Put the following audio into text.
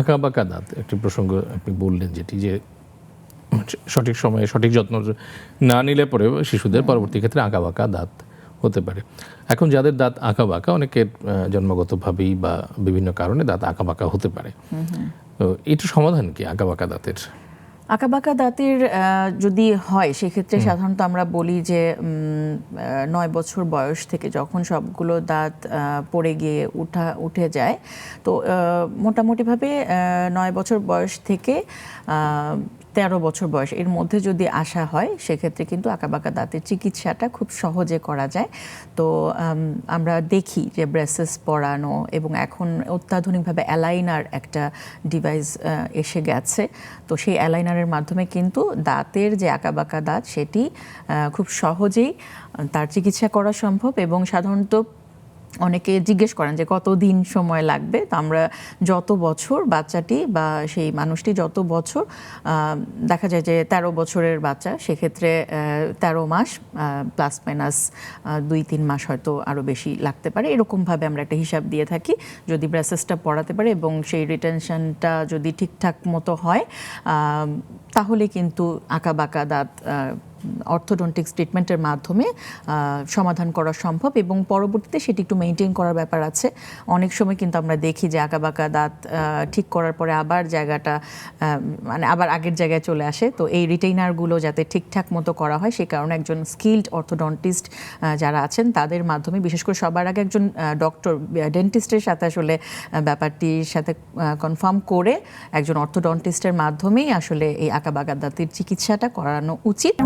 আঁকাবাঁকা দাঁত একটি প্রসঙ্গ আপনি বললেন, যেটি যে সঠিক সময়ে সঠিক যত্ন না নিলে পরে শিশুদের পরবর্তী ক্ষেত্রে আঁকাবাঁকা দাঁত হতে পারে। এখন যাদের দাঁত আঁকাবাঁকা, অনেকের জন্মগতভাবেই বা বিভিন্ন কারণে দাঁত আঁকাবাঁকা হতে পারে, তো এটার সমাধান কি আঁকাবাঁকা দাঁতের? আঁকাবাঁকা দাঁতের যদি হয় সেক্ষেত্রে সাধারণত আমরা বলি যে 9 বছর বয়স থেকে যখন সবগুলো দাঁত পড়ে গিয়ে উঠে যায়, তো মোটামুটিভাবে 9 বছর বয়স থেকে 13 বছর বয়স এর মধ্যে যদি আসা হয় সেক্ষেত্রে কিন্তু আঁকাবাঁকা দাঁতের চিকিৎসাটা খুব সহজে করা যায়। তো আমরা দেখি যে ব্রেসেস পরানো এবং এখন অত্যাধুনিকভাবে অ্যালাইনার একটা ডিভাইস এসে গেছে। তো সেই অ্যালাইনারের মাধ্যমে কিন্তু দাঁতের যে আঁকাবাঁকা দাঁত সেটি খুব সহজেই তার চিকিৎসা করা সম্ভব। এবং সাধারণত অনেকে জিজ্ঞেস করেন যে কতদিন সময় লাগবে। তো আমরা যত বছর বাচ্চাটি বা সেই মানুষটি যত বছর, দেখা যায় যে 13 বছরের বাচ্চা, সেক্ষেত্রে 13 মাস প্লাস মাইনাস 2-3 মাস হয়তো আরও বেশি লাগতে পারে, এরকমভাবে আমরা একটা হিসাব দিয়ে থাকি। যদি ব্রেসেসটা পড়াতে পারে এবং সেই রিটেনশনটা যদি ঠিকঠাক মতো হয়, তাহলে কিন্তু আঁকাবাঁকা দাঁত অর্থোডন্টিক্স ট্রিটমেন্টের মাধ্যমে সমাধান করা সম্ভব। এবং পরবর্তীতে সেটি একটু মেনটেন করার ব্যাপার আছে। অনেক সময় কিন্তু আমরা দেখি যে আঁকাবাঁকা দাঁত ঠিক করার পরে আবার জায়গাটা মানে আবার আগের জায়গায় চলে আসে। তো এই রিটেইনারগুলো যাতে ঠিকঠাক মতো করা হয়, সে কারণে একজন স্কিলড অর্থোডন্টিস্ট যারা আছেন তাদের মাধ্যমে, বিশেষ করে সবার আগে একজন ডক্টর ডেন্টিস্টের সাথে আসলে ব্যাপারটির সাথে কনফার্ম করে একজন অর্থোডন্টিস্টের মাধ্যমেই আসলে এই আঁকাবাঁকা দাঁতের চিকিৎসাটা করানো উচিত।